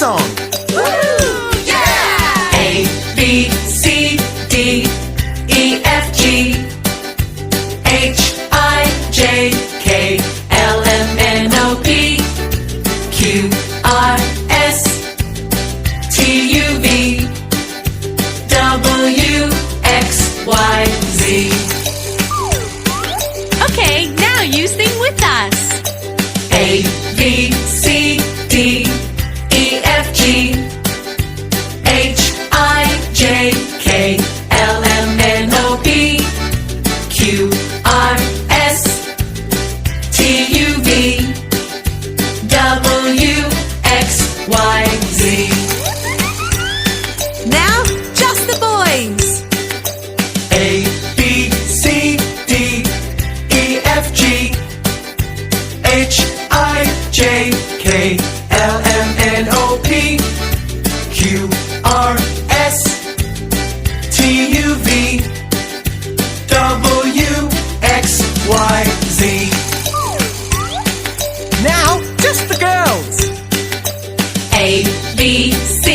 song. Woo! Yeah! A, B, C, D, E, F, G, H, I, J, K, L, M, N, O, P, Q, R, S, T, U, V, W, X, Y, Z. Okay, now you sing with us. A, B, C, D, E, F, G, H, I, J, K, L, M, N, O, P, Q, R, S, T, U, V, W, X, Y, Z. Now, just the boys. A, B, C, D, E, F, G, H, I, J, K, L, M, N, O, P, Q, R, S, T, U, V, W, X, Y, Z. Now, just the girls. A, B, C,